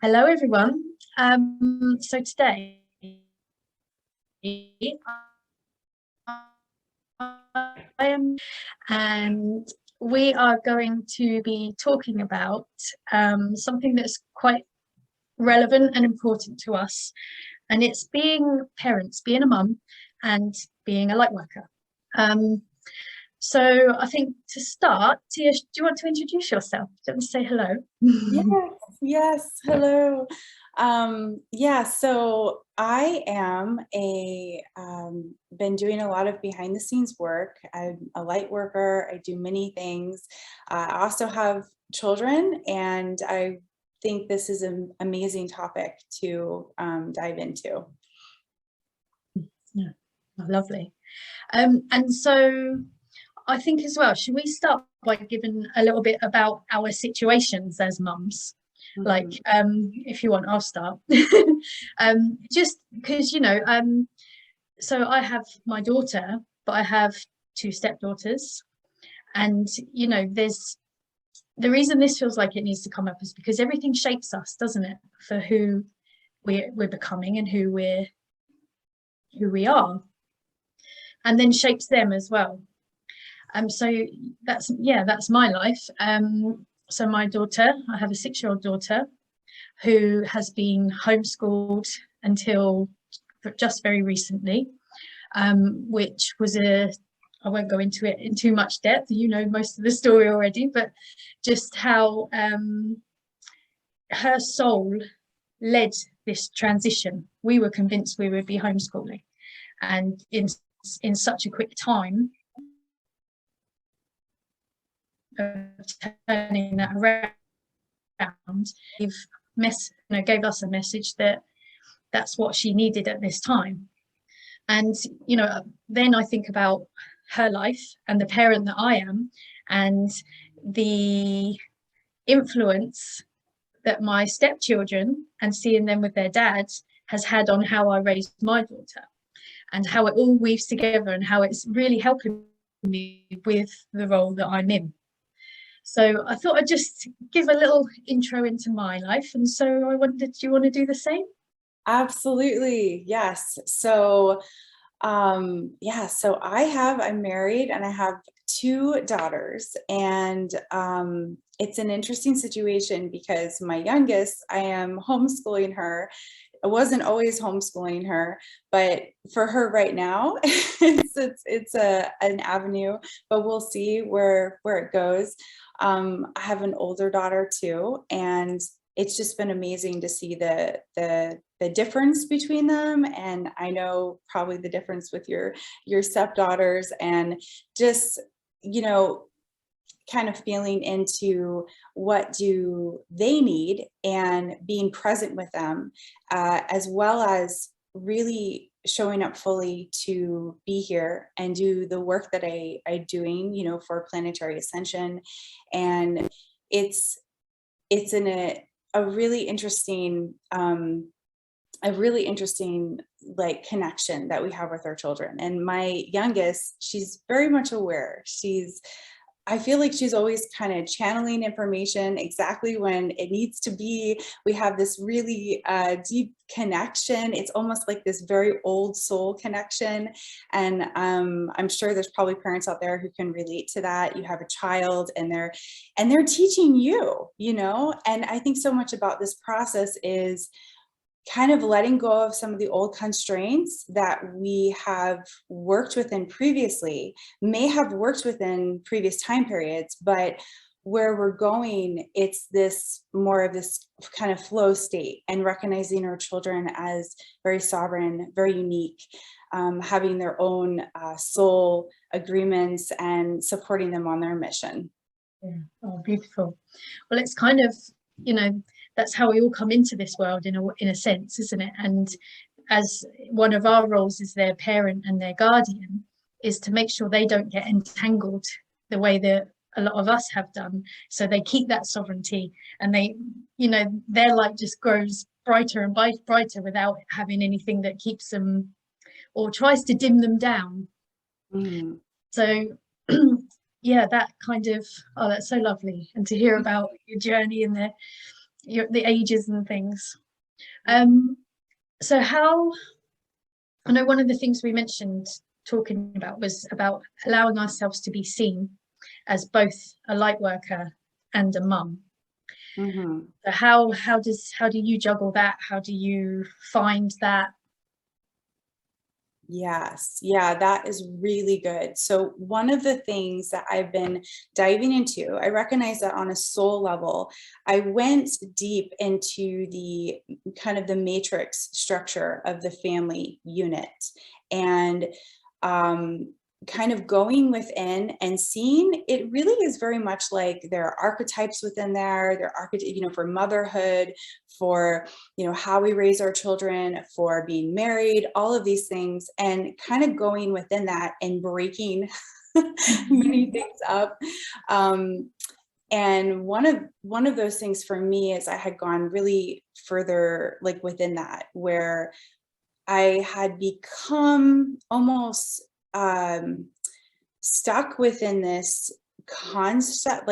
Hello, everyone. So today I am, and we are going to be talking about something that's quite relevant and important to us, and it's being parents, being a mum, and being a light worker. Um, so I think to start, Tia, do you want to introduce yourself? Do you want to say hello? Yes, yes. Hello. Yeah, so I am been doing a lot of behind the scenes work. I'm a light worker. I do many things. I also have children, and I think this is an amazing topic to dive into. Yeah, oh, lovely. And so I think as well, should we start by giving a little bit about our situations as mums? Like, Mhm. if you want, I'll start. Just because, so I have my daughter, but I have two stepdaughters. And, there's the reason this feels like it needs to come up is because everything shapes us, doesn't it? For who we're becoming and who we are, and then shapes them as well. So that's my life. So my daughter, I have a 6-year-old daughter who has been homeschooled until just very recently, which was I won't go into it in too much depth. You know most of the story already, but just how her soul led this transition. We were convinced we would be homeschooling, and in such a quick time of turning that around, gave us a message that that's what she needed at this time. And then I think about her life and the parent that I am, and the influence that my stepchildren and seeing them with their dads has had on how I raised my daughter, and how it all weaves together, and how it's really helping me with the role that I'm in. So I thought I'd just give a little intro into my life. And so I wondered, do you want to do the same? Absolutely. Yes. So I'm married and I have two daughters, and it's an interesting situation because my youngest, I am homeschooling her. I wasn't always homeschooling her, but for her right now, it's an avenue, but we'll see where it goes. I have an older daughter too, and it's just been amazing to see the difference between them. And I know probably the difference with your stepdaughters, and just, you know, kind of feeling into what do they need and being present with them, as well as really showing up fully to be here and do the work that I'm doing, for planetary ascension. And it's in a really interesting like connection that we have with our children. And my youngest, she's very much aware. I feel like she's always kind of channeling information exactly when it needs to be. We have this really deep connection. It's almost like this very old soul connection. And I'm sure there's probably parents out there who can relate to that. You have a child and they're teaching you. And I think so much about this process is kind of letting go of some of the old constraints that we have worked within previously, may have worked within previous time periods, but where we're going, it's this more of this kind of flow state, and recognizing our children as very sovereign, very unique, having their own soul agreements, and supporting them on their mission. Yeah. Oh, beautiful. Well, it's kind of, that's how we all come into this world in a sense, isn't it? And as one of our roles as their parent and their guardian is to make sure they don't get entangled the way that a lot of us have done. So they keep that sovereignty, and their light just grows brighter and brighter without having anything that keeps them or tries to dim them down. Mm. So yeah, that kind of, oh, that's so lovely. And to hear about your journey and the ages and things. So how, I know one of the things we mentioned talking about was about allowing ourselves to be seen as both a light worker and a mum. So how do you juggle that? How do you find that? Yes, yeah, that is really good. So one of the things that I've been diving into, I recognize that on a soul level, I went deep into the kind of the matrix structure of the family unit, and kind of going within and seeing it really is very much like there are archetypes within there are for motherhood, for how we raise our children, for being married, all of these things, and kind of going within that and breaking many things up. And one of those things for me is I had gone really further, like within that, where I had become almost stuck within this concept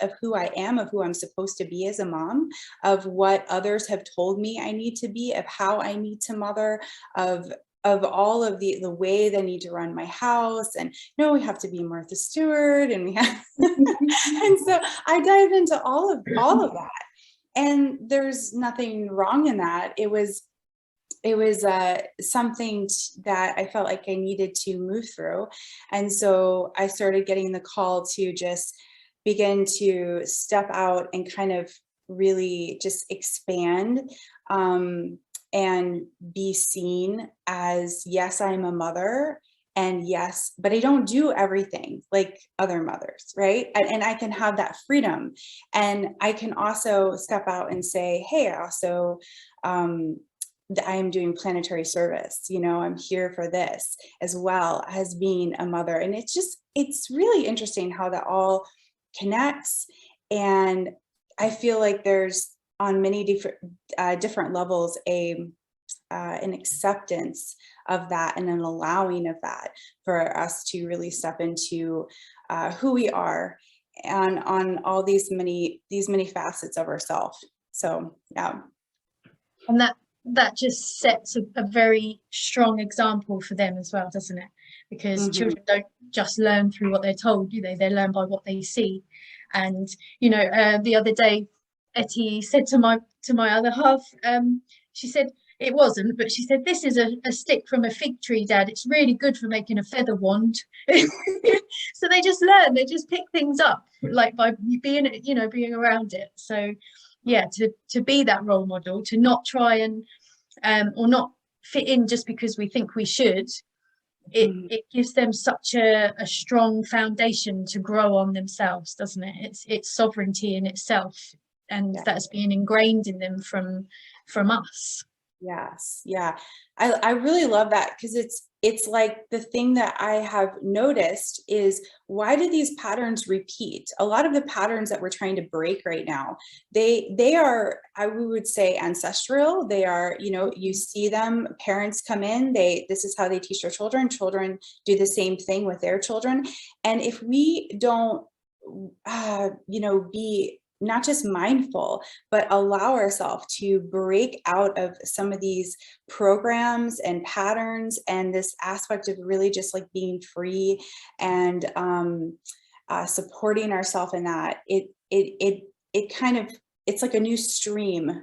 of who I am, of who I'm supposed to be as a mom, of what others have told me I need to be, of how I need to mother, of all of the ways I need to run my house, and we have to be Martha Stewart, and we have and so I dive into all of that, and there's nothing wrong in that. It was something that I felt like I needed to move through. And so I started getting the call to just begin to step out and kind of really just expand, and be seen as, yes, I'm a mother. And yes, but I don't do everything like other mothers, right? And I can have that freedom. And I can also step out and say, hey, I also, I am doing planetary service, I'm here for this, as well as being a mother. And it's really interesting how that all connects. And I feel like there's on many different levels an acceptance of that and an allowing of that for us to really step into who we are, and on all these many facets of ourselves. So yeah. And that just sets a very strong example for them as well, doesn't it? Because children don't just learn through what they're told, do they? They learn by what they see. And the other day, Etty said to my other half, she said, it wasn't, but she said, this is a stick from a fig tree, Dad. It's really good for making a feather wand. So they just learn, they just pick things up, like by being around it. So yeah, to be that role model, to not try and or not fit in just because we think we should, it gives them such a strong foundation to grow on themselves, doesn't it? It's sovereignty in itself, and that's being ingrained in them from us. Yes. Yeah. I really love that, because it's like the thing that I have noticed is, why do these patterns repeat? A lot of the patterns that we're trying to break right now, they are, we would say, ancestral. They are, you see them, parents come in, this is how they teach their children. Children do the same thing with their children. And if we don't, be not just mindful, but allow ourselves to break out of some of these programs and patterns, and this aspect of really just like being free and supporting ourselves in that, it kind of, it's like a new stream.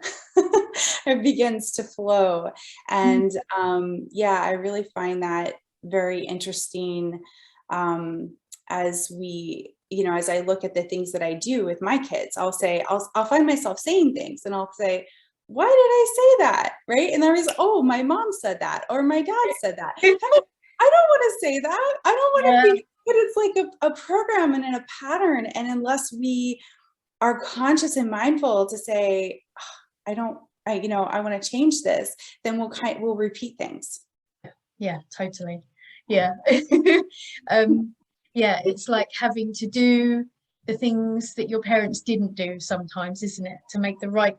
It begins to flow. And I really find that very interesting, as we, as I look at the things that I do with my kids. I'll find myself saying things, and I'll say, why did I say that? Right. And there is, oh, my mom said that, or my dad said that. I don't want to say that. I don't want to be, but it's like a program and in a pattern. And unless we are conscious and mindful to say, oh, I want to change this, then we'll repeat things. Yeah, totally. Yeah. Yeah, it's like having to do the things that your parents didn't do sometimes, isn't it? To make the right,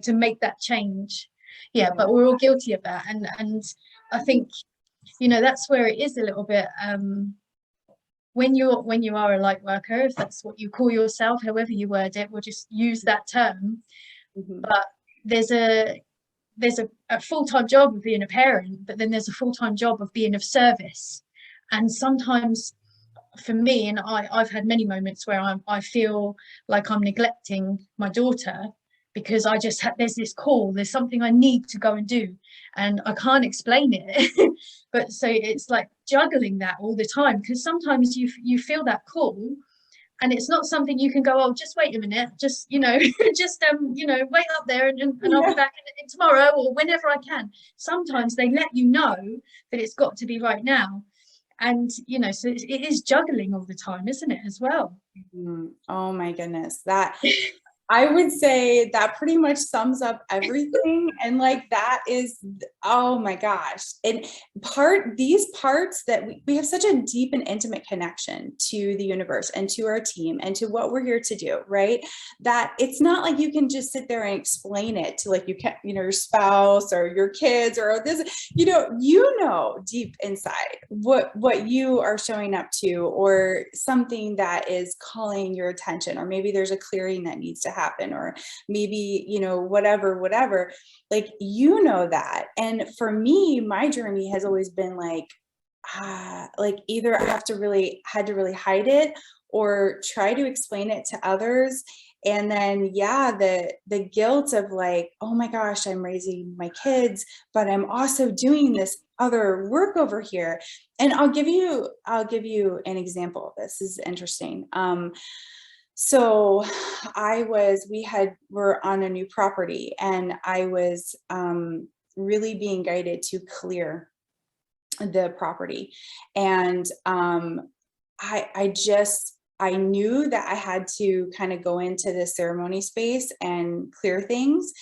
to make that change. Yeah, but we're all guilty of that. And I think, that's where it is a little bit, when you are a light worker, if that's what you call yourself, however you word it, we'll just use that term. But there's a full-time job of being a parent, but then there's a full-time job of being of service. And sometimes for me, and I've had many moments where I feel like I'm neglecting my daughter because I just there's this call, there's something I need to go and do, and I can't explain it. But so it's like juggling that all the time, because sometimes you feel that call, and it's not something you can go, oh, just wait a minute, just just wait up there, and I'll be back in tomorrow or whenever I can. Sometimes they let you know that it's got to be right now. And so it is juggling all the time, isn't it, as well? Oh my goodness, that I would say that pretty much sums up everything. And like, that is, oh my gosh. And these parts that we have such a deep and intimate connection to the universe and to our team and to what we're here to do, right? That it's not like you can just sit there and explain it to like, your spouse or your kids or this, deep inside what you are showing up to, or something that is calling your attention, or maybe there's a clearing that needs to happen, or maybe whatever, like that. And for me, my journey has always been like either I had to really hide it or try to explain it to others. And then the guilt of like, oh my gosh, I'm raising my kids, but I'm also doing this other work over here. And I'll give you an example of this. This is interesting. So we're on a new property, and I was really being guided to clear the property. And I knew that I had to kind of go into the ceremony space and clear things.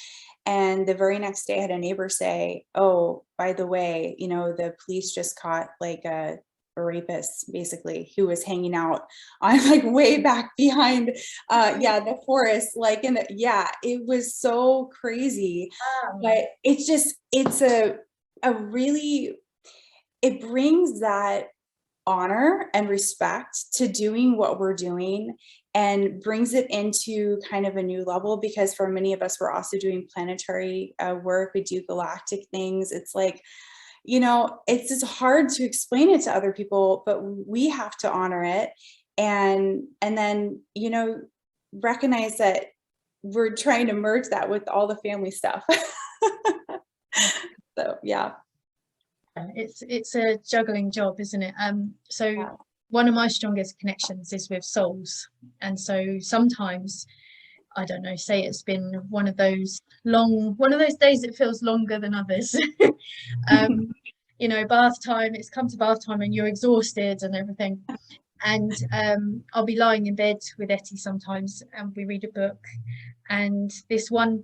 And the very next day I had a neighbor say, oh, by the way, the police just caught like a rapist, basically, who was hanging out on like way back behind the forest, like it was so crazy. But it brings that honor and respect to doing what we're doing, and brings it into kind of a new level, because for many of us, we're also doing planetary work. We do galactic things. It's like, it's just hard to explain it to other people, but we have to honor it, and then recognize that we're trying to merge that with all the family stuff. So yeah, it's a juggling job, isn't it? One of my strongest connections is with souls, and so sometimes, I don't know, say it's been one of those days that feels longer than others. Bath time, it's come to bath time and you're exhausted and everything, and I'll be lying in bed with Etty sometimes, and we read a book, and this one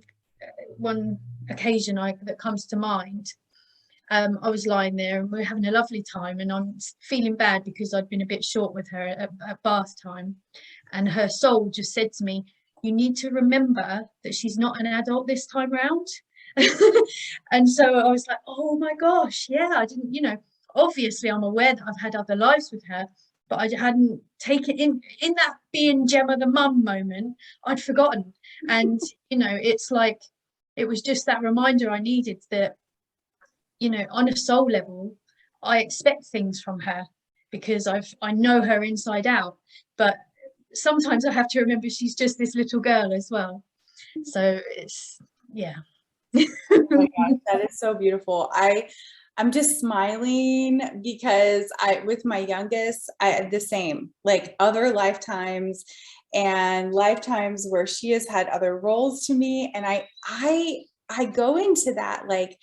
occasion that comes to mind. I was lying there and we were having a lovely time, and I'm feeling bad because I'd been a bit short with her at bath time, and her soul just said to me, you need to remember that she's not an adult this time round. And so I was like, oh my gosh, yeah, I didn't, obviously I'm aware that I've had other lives with her, but I hadn't taken in that being Gemma the mum moment, I'd forgotten. And it's like, it was just that reminder I needed that, on a soul level, I expect things from her because I know her inside out, but sometimes I have to remember she's just this little girl as well. So it's, yeah. Oh my gosh, that is so beautiful. I'm just smiling because with my youngest, I the same, like other lifetimes and lifetimes where she has had other roles to me. And I go into that, like,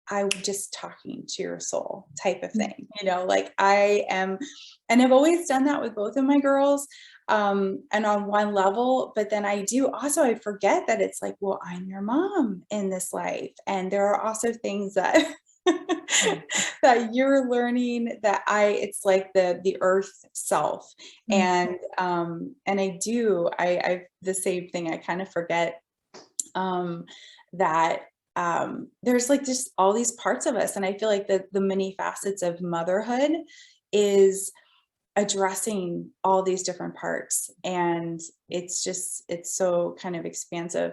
I'm just talking to your soul type of thing, like I am, and I've always done that with both of my girls, and on one level, but then I forget that it's like, well, I'm your mom in this life. And there are also things that that you're learning that it's like the earth self. And I the same thing, I kind of forget that there's like just all these parts of us. And I feel like the many facets of motherhood is addressing all these different parts, and it's so kind of expansive.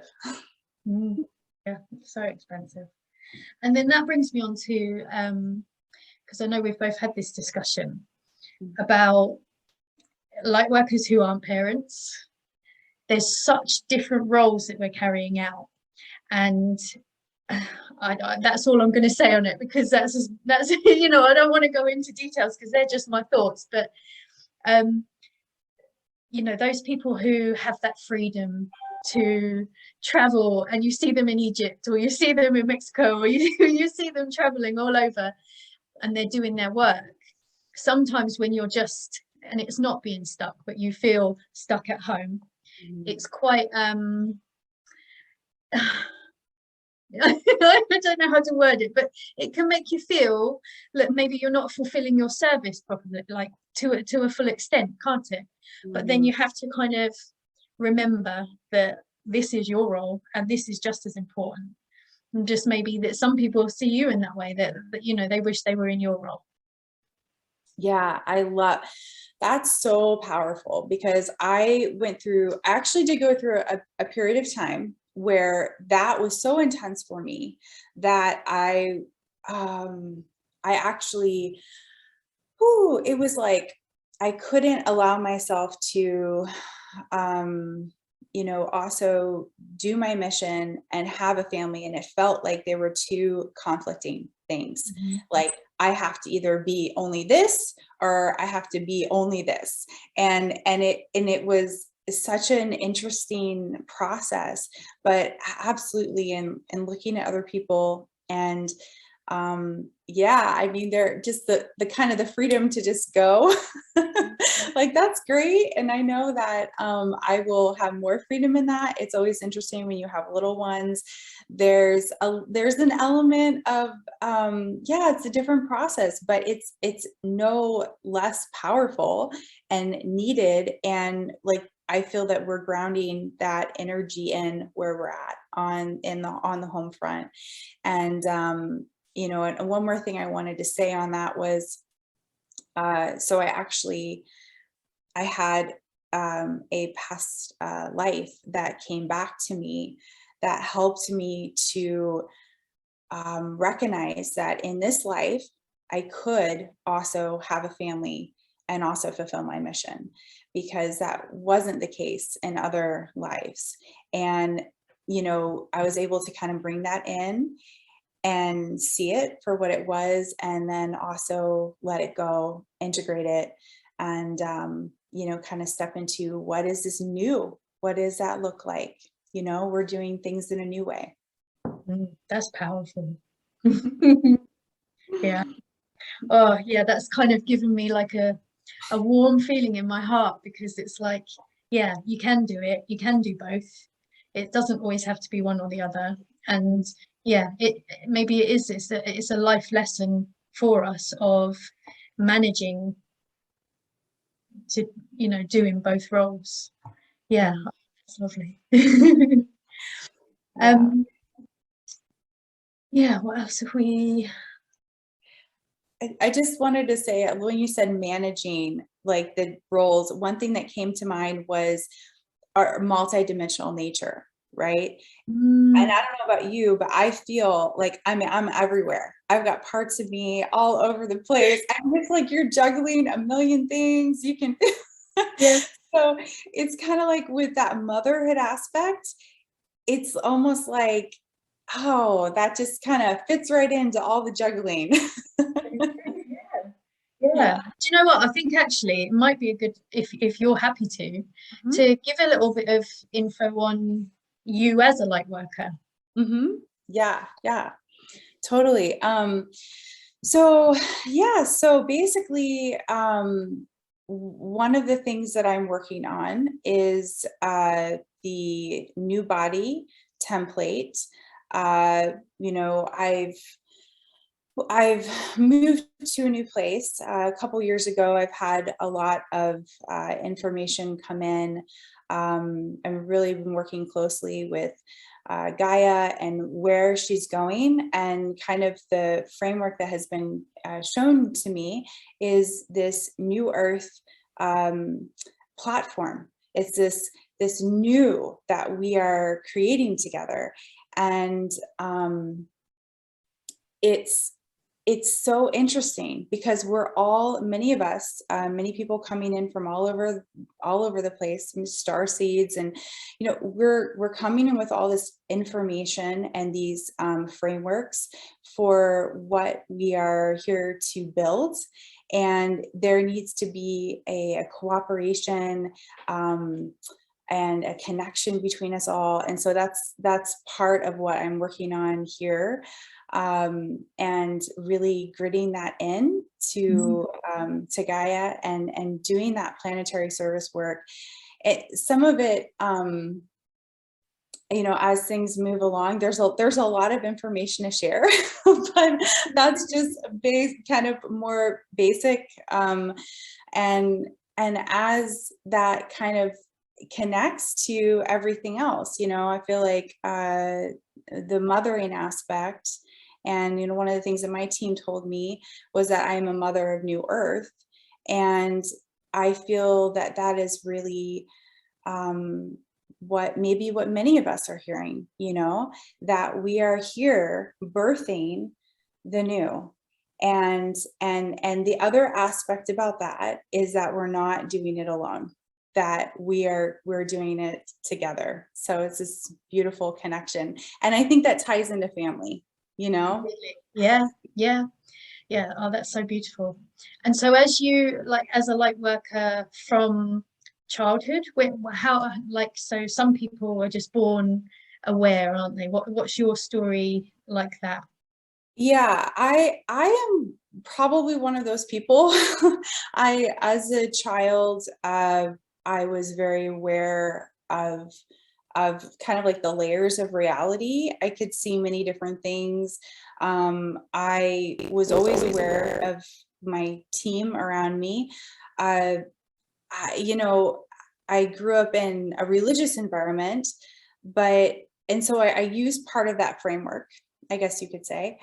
Yeah, so expensive. And then that brings me on to because I know we've both had this discussion about light workers who aren't parents. There's such different roles that we're carrying out, and that's all I'm going to say on it, because that's you know, I don't want to go into details because they're just my thoughts, but you know, those people who have that freedom to travel, and you see them in Egypt, or you see them in Mexico, or you see them traveling all over, and they're doing their work. Sometimes when you're just, and it's not being stuck, but you feel stuck at home, it's quite I don't know how to word it, but it can make you feel that maybe you're not fulfilling your service properly, like to a full extent, can't it? But then you have to kind of remember that this is your role and this is just as important. And just maybe that some people see you in that way, that you know, they wish they were in your role. Yeah, I love that's so powerful, because I actually did go through a period of time where that was so intense for me that I actually, it was like I couldn't allow myself to you know, also do my mission and have a family. And it felt like there were two conflicting things. Like, I have to either be only this, or I have to be only this. And it was such an interesting process, but absolutely. And looking at other people, and yeah, I mean, they're just the kind of the freedom to just go like, that's great. And I know that I will have more freedom in that. It's always interesting when you have little ones, there's an element of yeah, it's a different process, but it's no less powerful and needed. And like, I feel that we're grounding that energy in where we're at on the home front. And you know, and one more thing I wanted to say on that was, so I had a past life that came back to me that helped me to recognize that in this life, I could also have a family and also fulfill my mission, because that wasn't the case in other lives. And, you know, I was able to kind of bring that in and see it for what it was, and then also let it go, integrate it, and you know, kind of step into what is this new? What does that look like? You know, we're doing things in a new way. That's powerful. Yeah. Oh yeah, that's kind of given me like a warm feeling in my heart, because it's like, yeah, you can do it. You can do both. It doesn't always have to be one or the other. And yeah, maybe it's a life lesson for us of managing to, you know, doing both roles. Yeah, that's lovely. Yeah. Yeah, what else have we? I just wanted to say, when you said managing like the roles, one thing that came to mind was our multidimensional nature, right? And I don't know about you, but I feel like I'm everywhere. I've got parts of me all over the place. I'm just like, you're juggling a million things. You can, Yeah. so it's kind of like with that motherhood aspect, it's almost like, oh, that just kind of fits right into all the juggling. Yeah. Do you know what? I think actually it might be a good, if you're happy to give a little bit of info on you as a light worker. Yeah, totally. So yeah, so basically, one of the things that I'm working on is the new body template. You know, I've moved to a new place a couple years ago. I've had a lot of information come in I've really been working closely with Gaia and where she's going, and kind of the framework that has been shown to me is this new earth platform. It's this new that we are creating together, and it's so interesting because we're all, many of us, many people coming in from all over the place, from star seeds, and we're coming in with all this information and these frameworks for what we are here to build. And there needs to be a cooperation and a connection between us all. And so that's part of what I'm working on here. And really gritting that in to Gaia and doing that planetary service work. Some of it, as things move along, there's a lot of information to share, but that's just kind of more basic. And as that kind of connects to everything else, I feel like the mothering aspect. And, one of the things that my team told me was that I am a mother of new earth. And I feel that that is really what many of us are hearing, that we are here birthing the new. And the other aspect about that is that we're not doing it alone, that we're doing it together. So it's this beautiful connection. And I think that ties into family. Yeah. Oh, that's so beautiful. And so as a light worker from childhood, so some people are just born aware, aren't they? What's your story like that? Yeah, I am probably one of those people. As a child, I was very aware of kind of like the layers of reality. I could see many different things. I was always aware of my team around me. I grew up in a religious environment, and so I used part of that framework, I guess you could say.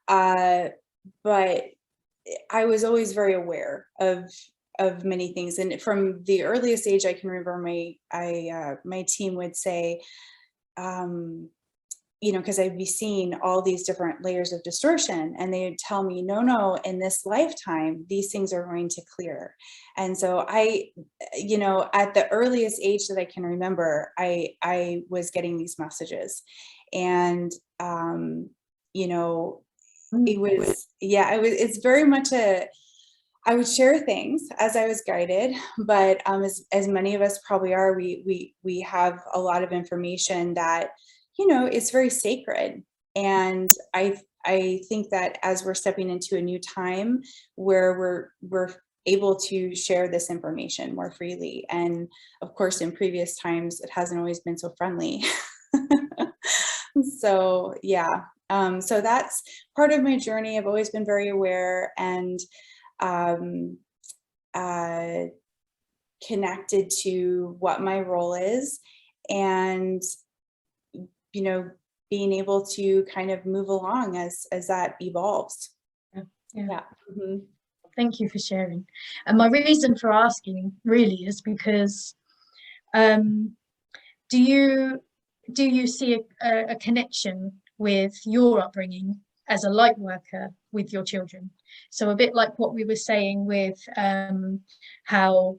But I was always very aware of many things. And from the earliest age I can remember, my team would say, because I'd be seeing all these different layers of distortion, and they would tell me, no, in this lifetime, these things are going to clear. And so at the earliest age that I can remember, I was getting these messages. And, it's very much I would share things as I was guided, but as many of us probably are, we have a lot of information that, it's very sacred. And I think that as we're stepping into a new time where we're able to share this information more freely. And of course, in previous times, it hasn't always been so friendly. So yeah. So that's part of my journey. I've always been very aware and connected to what my role is, and being able to kind of move along as that evolves. Yeah. Mm-hmm. Thank you for sharing. And my reason for asking really is because do you see a connection with your upbringing as a light worker with your children? So a bit like what we were saying with how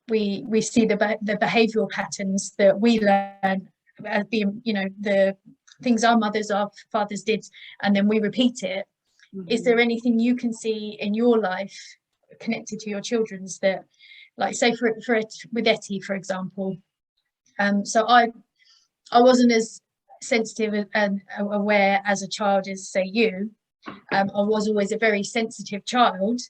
we see the behavioral patterns that we learn as being, the things our mothers, our fathers did, and then we repeat it. Mm-hmm. Is there anything you can see in your life connected to your children's that, like, say with Etty, for example? So I wasn't as sensitive and aware as a child as, say, you. I was always a very sensitive child,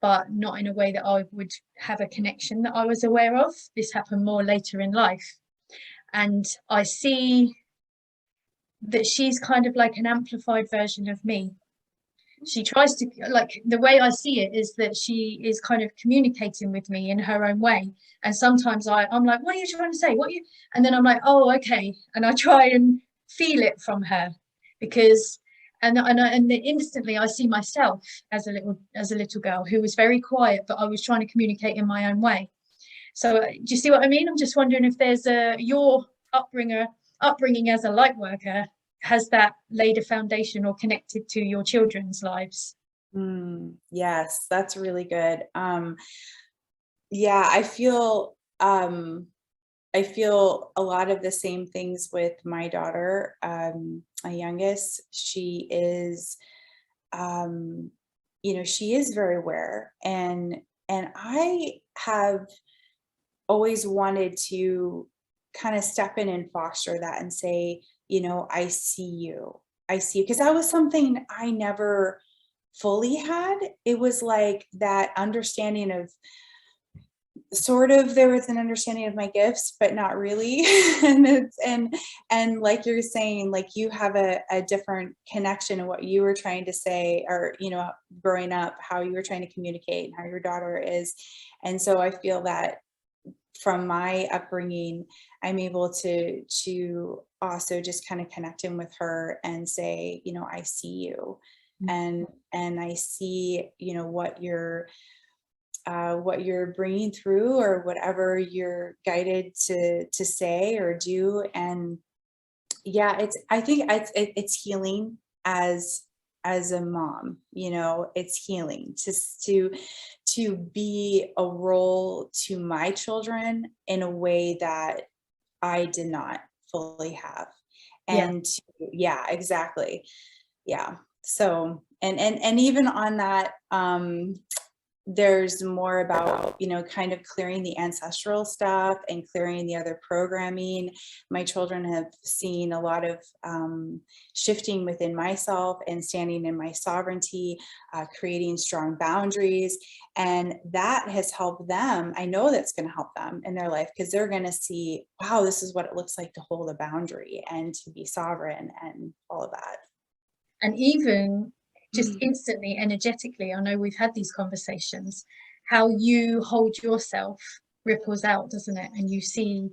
but not in a way that I would have a connection that I was aware of. This happened more later in life. And I see that she's kind of like an amplified version of me. she tries to, like, the way I see it is that she is kind of communicating with me in her own way. And sometimes I'm like, what are you trying to say? What you? And then I'm like, oh, okay. And I try and feel it from her, because and then instantly I see myself as a little girl who was very quiet, but I was trying to communicate in my own way. So do you see what I mean? I'm just wondering if there's your upbringing as a light worker, has that laid a foundation or connected to your children's lives? Yes, that's really good. Yeah, I feel a lot of the same things with my daughter, my youngest. She is, she is very aware, and I have always wanted to kind of step in and foster that and say, I see you. I see you. Because that was something I never fully had. It was like that understanding of, sort of, there was an understanding of my gifts, but not really. And like you're saying, like you have a different connection in what you were trying to say, or growing up, how you were trying to communicate and how your daughter is. And so I feel that from my upbringing, I'm able to also just kind of connect in with her and say, I see you, and I see, what you're bringing through, or whatever you're guided to say or do. And yeah, I think it's healing as a mom. It's healing to be a role to my children in a way that I did not fully have. Yeah. And yeah, exactly. Yeah. So, and even on that, there's more about, kind of clearing the ancestral stuff and clearing the other programming. My children have seen a lot of shifting within myself and standing in my sovereignty, creating strong boundaries. And that has helped them. I know that's going to help them in their life, because they're going to see, wow, this is what it looks like to hold a boundary and to be sovereign and all of that. And even just instantly, energetically, I know we've had these conversations, how you hold yourself ripples out, doesn't it? And you see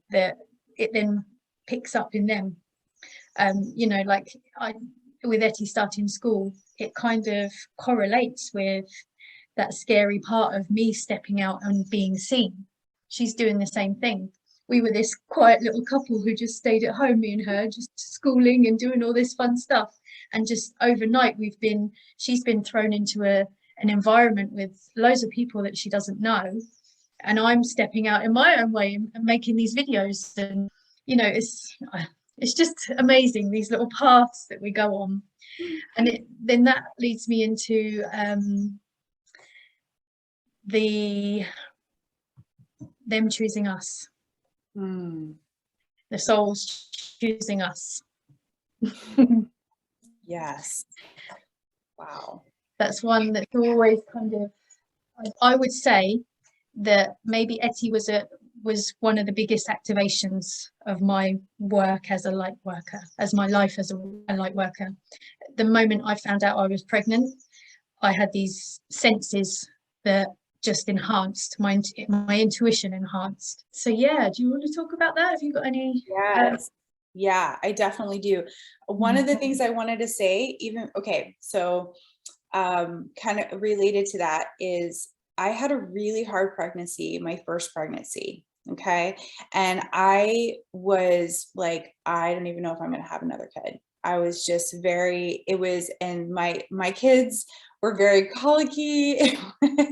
that it then picks up in them. Like with Etty starting school, it kind of correlates with that scary part of me stepping out and being seen. She's doing the same thing. We were this quiet little couple who just stayed at home, me and her, just schooling and doing all this fun stuff. And just overnight, she's been thrown into an environment with loads of people that she doesn't know. And I'm stepping out in my own way and making these videos. And, it's just amazing, these little paths that we go on. And then that leads me into them choosing us. The souls choosing us. Yes. Wow. That's one that's always kind of, I would say that maybe Etty was one of the biggest activations of my work as a light worker, as my life as a light worker. The moment I found out I was pregnant, I had these senses that just enhanced my intuition enhanced. So yeah, do you want to talk about that? Have you got any? Yes. Yeah, I definitely do. One of the things I wanted to say, so kind of related to that, is I had a really hard pregnancy, my first pregnancy. Okay. And I was like, I don't even know if I'm going to have another kid. I was just and my kids were very colicky. It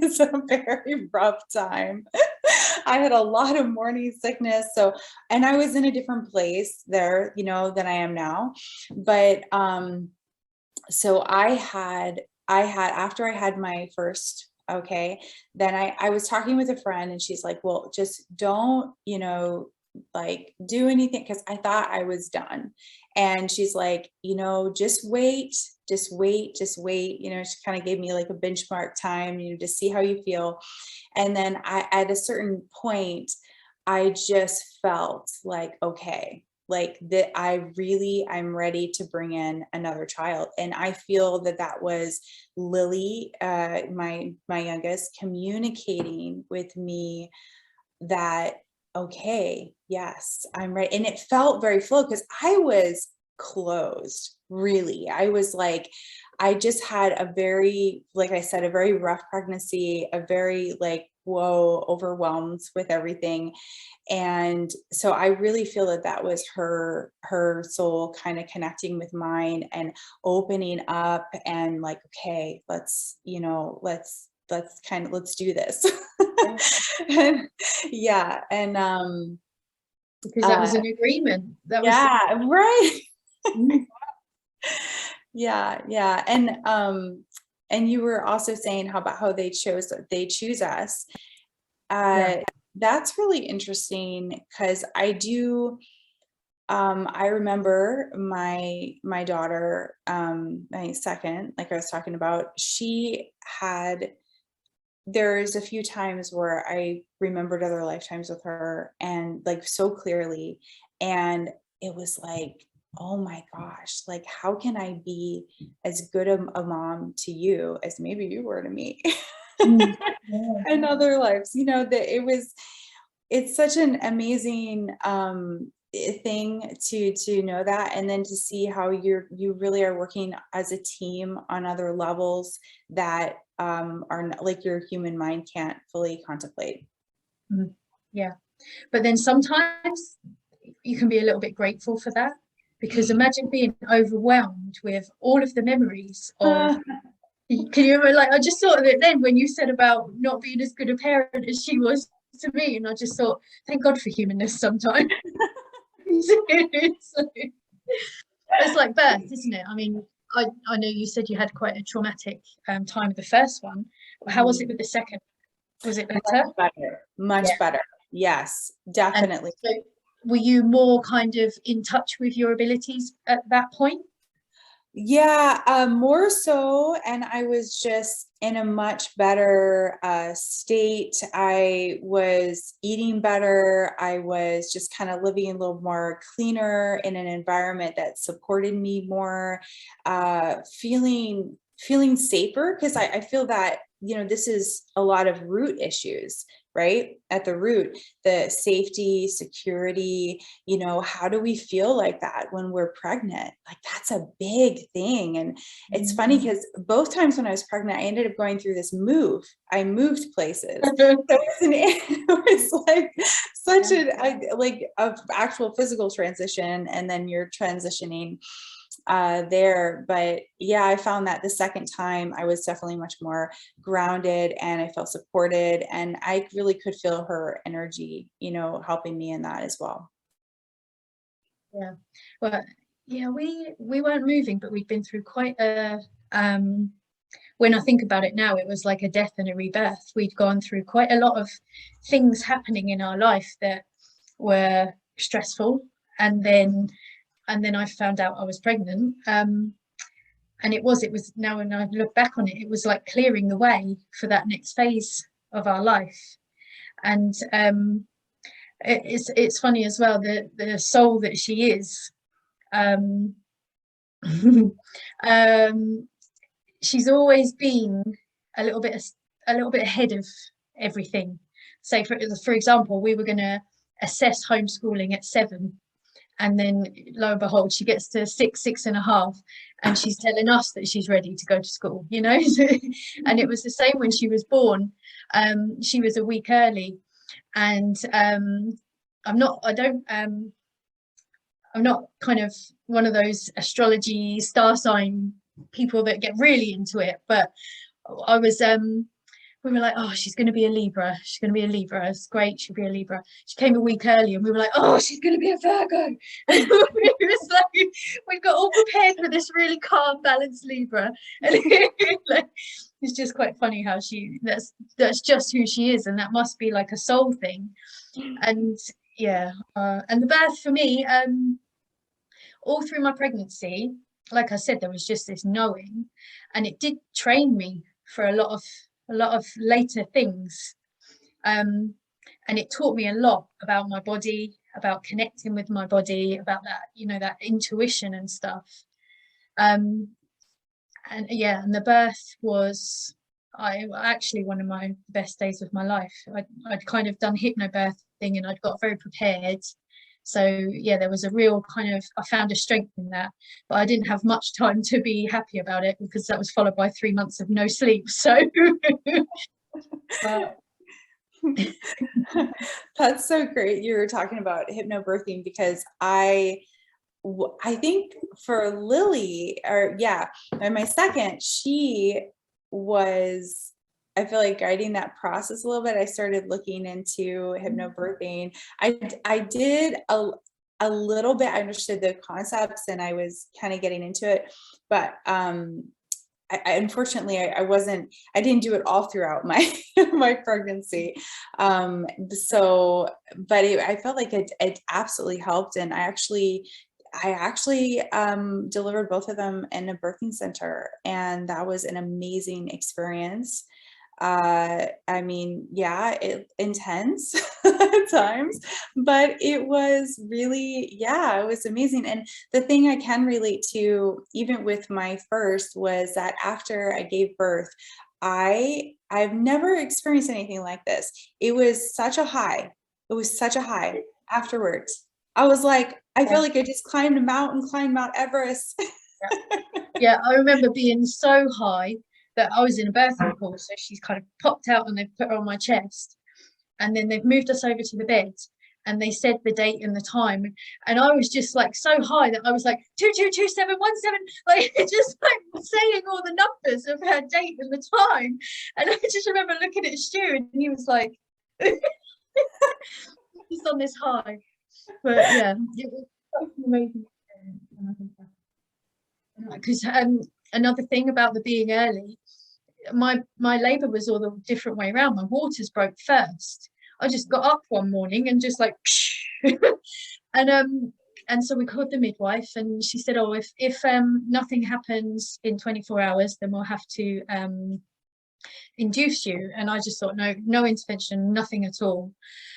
was a very rough time. I had a lot of morning sickness. So, and I was in a different place there, than I am now. But, so I had, after I had my first, then I was talking with a friend, and she's like, well, just don't, like do anything, because I thought I was done. And she's like, just wait, she kind of gave me like a benchmark time, to see how you feel. And then at a certain point, I just felt like, okay, like that I'm ready to bring in another child. And I feel that that was Lily, my youngest, communicating with me that, okay, yes, I'm ready. And it felt very flow because I was closed, really. I was like, I just had a very, like I said, a very rough pregnancy, a very like, whoa, overwhelmed with everything. And so I really feel that that was her soul kind of connecting with mine and opening up and like, okay, let's, you know, let's do this. And, yeah. And because that was an agreement. That was yeah, right. mm, Yeah. And you were also saying how they choose us. yeah, That's really interesting because I remember my daughter, my second, like I was talking about, there's a few times where I remembered other lifetimes with her and like so clearly. And it was like, oh my gosh, like how can I be as good a mom to you as maybe you were to me mm, yeah, in other lives, you know, that it's such an amazing thing to know that, and then to see how you really are working as a team on other levels that are not, like your human mind can't fully contemplate. yeah. But then sometimes you can be a little bit grateful for that, because imagine being overwhelmed with all of the memories of, can you remember, like I just thought of it then when you said about not being as good a parent as she was to me, and I just thought, thank God for humanness sometimes. It's like birth, isn't it? I mean, I know you said you had quite a traumatic time with the first one. How was it with the second? Was it better? Much Yeah. better. Yes, And definitely. so were you more kind of in touch with your abilities at that point? Yeah, more so. And I was just in a much better state. I was eating better. I was just kind of living a little more cleaner in an environment that supported me more, feeling safer, because I feel that, you know, this is a lot of root issues, right? At the root, the safety, security, you know, how do we feel like that when we're pregnant? Like that's a big thing. And it's funny because both times when I was pregnant, I ended up going through this move. I moved places. So it was like such like a actual physical transition, and then you're transitioning there. But yeah, I found that the second time I was definitely much more grounded, and I felt supported, and I really could feel her energy, you know, helping me in that as well. Yeah. Well, yeah, we weren't moving, but we'd been through quite a when I think about it now, it was like a death and a rebirth. We'd gone through quite a lot of things happening in our life that were stressful, and then I found out I was pregnant. And it was now when I look back on it, it was like clearing the way for that next phase of our life. And it's funny as well, the soul that she is. Um, um, she's always been a little bit ahead of everything. Say for example, we were going to assess homeschooling at 7, and then lo and behold, she gets to 6.5, and she's telling us that she's ready to go to school, you know. And it was the same when she was born. She was a week early, and I'm not kind of one of those astrology star sign people that get really into it, but I was we were like, oh, she's going to be a Libra. She's going to be a Libra. It's great. She'll be a Libra. She came a week early, and we were like, oh, she's going to be a Virgo. It was like we got all prepared for this really calm, balanced Libra, and like, it's just quite funny how that's just who she is, and that must be like a soul thing. And yeah, and the birth for me, all through my pregnancy, like I said, there was just this knowing, and it did train me for a lot of later things. And it taught me a lot about my body, about connecting with my body, about that, you know, that intuition and stuff. And yeah, and the birth was actually one of my best days of my life. I'd kind of done hypnobirthing and I'd got very prepared. So yeah, there was a real kind of, I found a strength in that, but I didn't have much time to be happy about it because that was followed by 3 months of no sleep. So That's so great. You were talking about hypnobirthing because I think for Lily, or yeah, and my second, she was, I feel like, guiding that process a little bit. I started looking into hypnobirthing. I did a little bit. I understood the concepts and I was kind of getting into it, but unfortunately, I didn't do it all throughout my my pregnancy. So, but I felt like it absolutely helped, and I actually delivered both of them in a birthing center, and that was an amazing experience. I mean, yeah, intense at times, but it was really, yeah, it was amazing. And the thing I can relate to, even with my first, was that after I gave birth, I've never experienced anything like this. It was such a high. It was such a high afterwards. I was like, I feel like I just climbed Mount Everest. yeah, I remember being so high that I was in a birthing pool, so she's kind of popped out and they've put her on my chest, and then they've moved us over to the bed and they said the date and the time, and I was just like so high that I was like 222717, like just like saying all the numbers of her date and the time, and I just remember looking at Stu and he was like he's on this high. But yeah, it was such an amazing experience. Because another thing about the being early, my labor was all the different way around. My waters broke first. I just got up one morning and just like and so we called the midwife and she said, oh, if nothing happens in 24 hours, then we'll have to induce you. And I just thought, no intervention, nothing at all.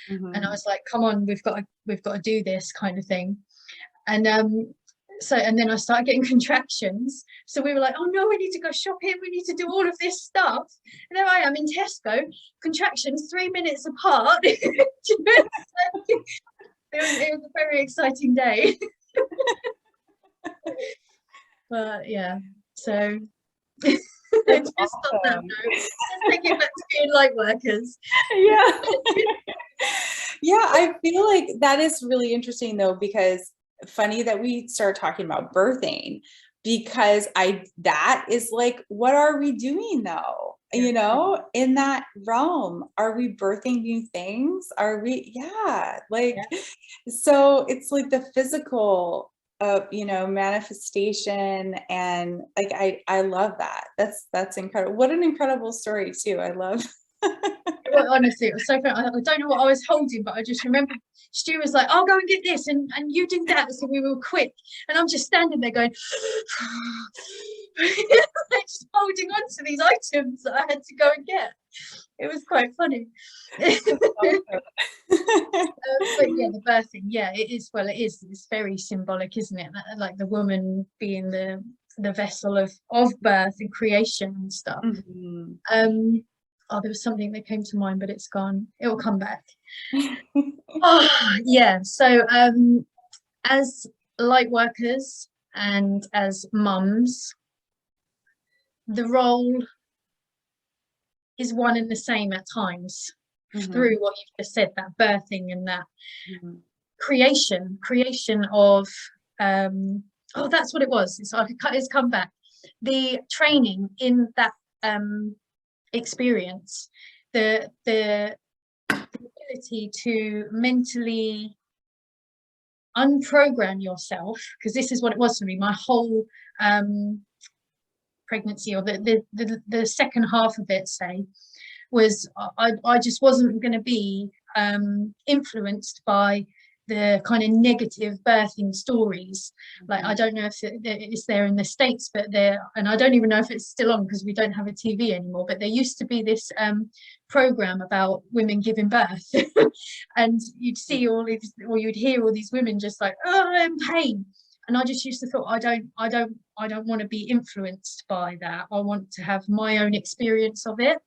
And I was like, come on, we've got to do this kind of thing. And and then I started getting contractions. So we were like, oh no, we need to go shopping. We need to do all of this stuff. And there I am in Tesco, contractions 3 minutes apart. It was a very exciting day. But yeah, so just awesome. On that note, let's take it back to being light workers. Yeah. Yeah, I feel like that is really interesting though, because funny that we start talking about birthing, because that is like, what are we doing though? Yeah. You know, in that realm, are we birthing new things? Are we, like, so it's like the physical you know, manifestation, and like I love that. That's incredible. What an incredible story too. I love. Well, honestly, it was so fun. I don't know what I was holding, but I just remember Stu was like, I'll go and get this and you do that. So we were quick. And I'm just standing there going, just holding on to these items that I had to go and get. It was quite funny. But yeah, the birthing, yeah, it is. Well, it is. It's very symbolic, isn't it? Like the woman being the vessel of birth and creation and stuff. Oh, there was something that came to mind, but it's gone. It will come back. Oh, yeah. So as light workers and as mums, the role is one and the same at times, through what you've just said, that birthing and that creation of oh, that's what it was. It's come back. The training in that experience, the ability to mentally unprogram yourself, because this is what it was for me. My whole pregnancy, or the second half of it, say, was I just wasn't going to be influenced by the kind of negative birthing stories. Like, I don't know if it's there in the States, but there, and I don't even know if it's still on because we don't have a TV anymore, but there used to be this program about women giving birth. And you'd see all these, or you'd hear all these women just like, oh, I'm in pain. And I just used to thought, I don't want to be influenced by that. I want to have my own experience of it.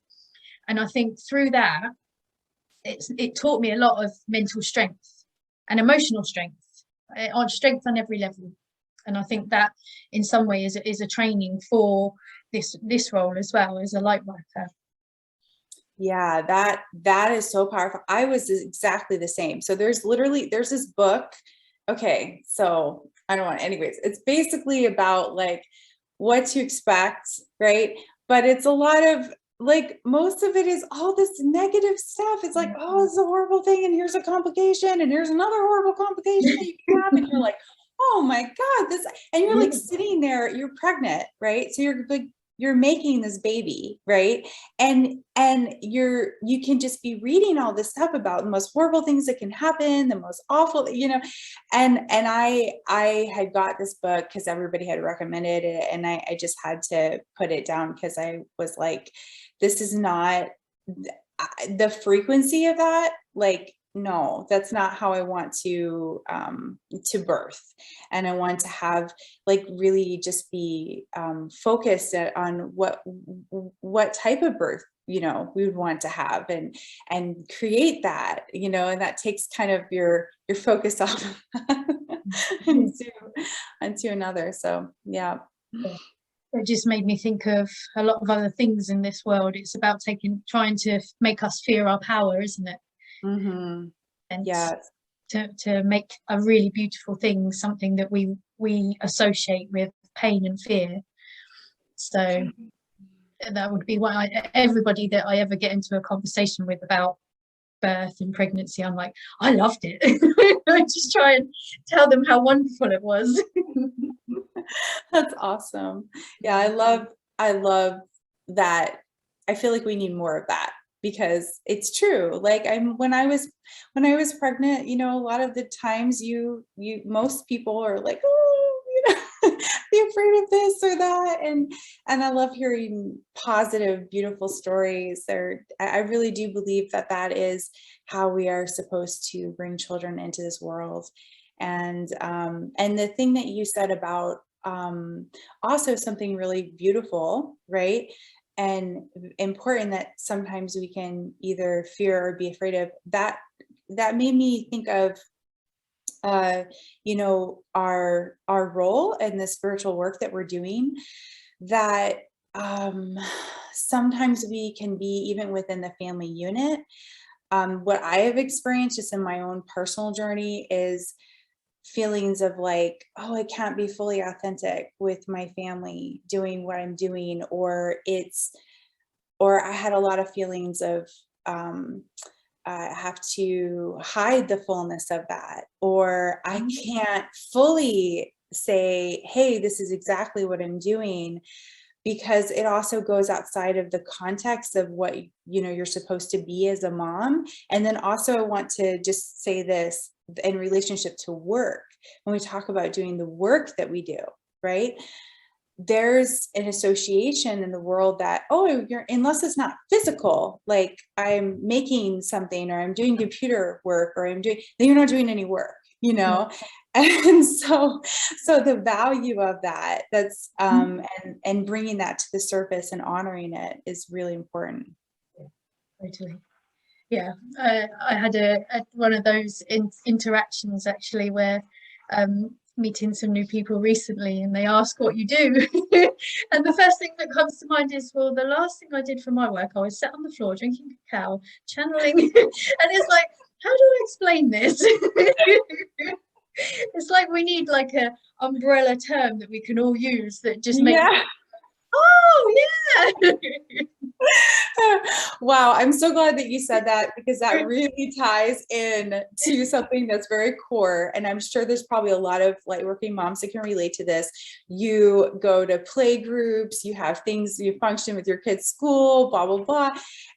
And I think through that, it taught me a lot of mental strength and emotional strength, on strength on every level. And I think that in some way is a training for this role as well, as a light worker. Yeah, that is so powerful. I was exactly the same. So there's this book. Okay, so I don't want, anyways, it's basically about like what to expect, right? But it's a lot of, like, most of it is all this negative stuff. It's like, oh, this is a horrible thing, and here's a complication, and here's another horrible complication that you can have, and you're like, oh my God, this, and you're like sitting there, you're pregnant, right? So you're like, you're making this baby, right? And you can just be reading all this stuff about the most horrible things that can happen, the most awful, you know. And I had got this book because everybody had recommended it, and I just had to put it down because I was like, this is not the frequency of that. Like, no, that's not how I want to birth. And I want to have, like, really just be focused on what type of birth, you know, we would want to have, and create that, you know, and that takes kind of your focus off onto another. So yeah. It just made me think of a lot of other things in this world. It's about trying to make us fear our power, isn't it? Mm-hmm. And yes. to make a really beautiful thing something that we associate with pain and fear. So that would be why everybody that I ever get into a conversation with about birth and pregnancy, I'm like, I loved it. I just try and tell them how wonderful it was. That's awesome. Yeah, I love that. I feel like we need more of that, because it's true. Like, when I was pregnant, you know, a lot of the times most people are like, oh, you know, be afraid of this or that. And I love hearing positive, beautiful stories. I really do believe that is how we are supposed to bring children into this world. And the thing that you said about also something really beautiful, right? And important, that sometimes we can either fear or be afraid of, that made me think of you know, our role in the spiritual work that we're doing, that sometimes we can be, even within the family unit, what I have experienced just in my own personal journey is feelings of like, oh, I can't be fully authentic with my family doing what I'm doing, or I had a lot of feelings of I have to hide the fullness of that, or I can't fully say, hey, this is exactly what I'm doing, because it also goes outside of the context of what, you know, you're supposed to be as a mom. And then also, I want to just say this in relationship to work, when we talk about doing the work that we do, right? There's an association in the world that, oh, unless it's not physical, like I'm making something, or I'm doing computer work, or then you're not doing any work, you know? And so the value of that's and bringing that to the surface and honoring it is really important. Totally. Yeah, I had one of those interactions actually, where meeting some new people recently, and they ask what you do. And the first thing that comes to mind is, well, the last thing I did for my work, I was sat on the floor drinking cacao, channeling. And it's like, how do I explain this? It's like we need like a umbrella term that we can all use that just makes yeah. Oh Wow, I'm so glad that you said that, because that really ties in to something that's very core. And I'm sure there's probably a lot of lightworking moms that can relate to this. You go to play groups, you have things, you function with your kids' school, blah, blah, blah.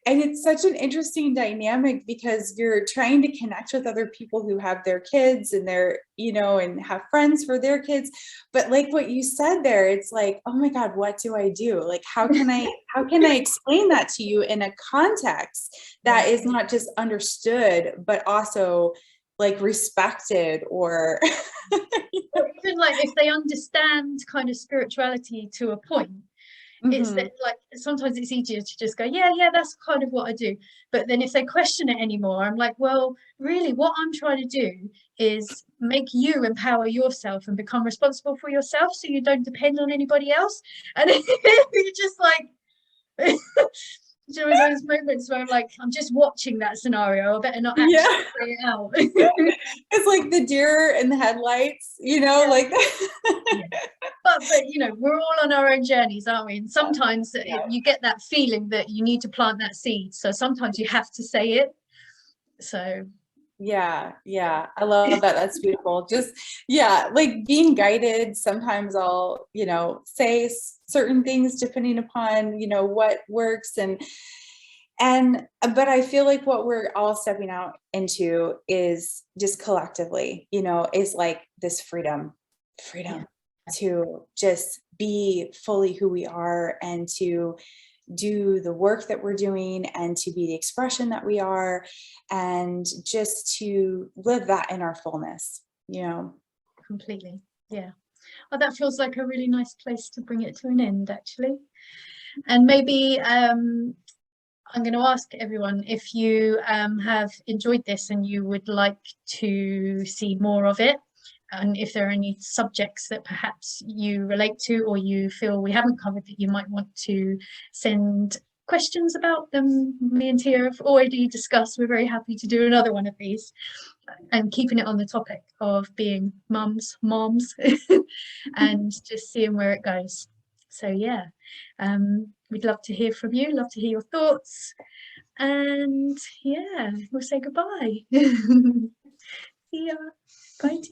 And it's such an interesting dynamic, because you're trying to connect with other people who have their kids and their, you know, and have friends for their kids. But like what you said there, it's like, oh my God, what do I do? Like, how can I explain that to you in a context that is not just understood, but also like respected, or Or even like if they understand kind of spirituality to a point, it's that like sometimes it's easier to just go, yeah, that's kind of what I do. But then if they question it anymore, I'm like, well, really what I'm trying to do is make you empower yourself and become responsible for yourself, so you don't depend on anybody else. And you're just like you know, those moments where I'm like, I'm just watching that scenario, I better not actually play it out. It's like the deer in the headlights, you know, like but you know, we're all on our own journeys, aren't we? And sometimes you get that feeling that you need to plant that seed, so sometimes you have to say it. So yeah, I love that. That's beautiful. Just like being guided. Sometimes I'll, you know, say certain things depending upon, you know, what works, and but I feel like what we're all stepping out into is just collectively, you know, is like this freedom to just be fully who we are, and to do the work that we're doing, and to be the expression that we are, and just to live that in our fullness, you know. Completely. Yeah. Oh, that feels like a really nice place to bring it to an end, actually. And maybe I'm going to ask everyone if you have enjoyed this and you would like to see more of it, and if there are any subjects that perhaps you relate to or you feel we haven't covered that you might want to send questions about them. Me and Tia have already discussed, we're very happy to do another one of these, and keeping it on the topic of being moms and just seeing where it goes. So yeah, we'd love to hear from you, love to hear your thoughts, and yeah, we'll say goodbye. See ya. Bye.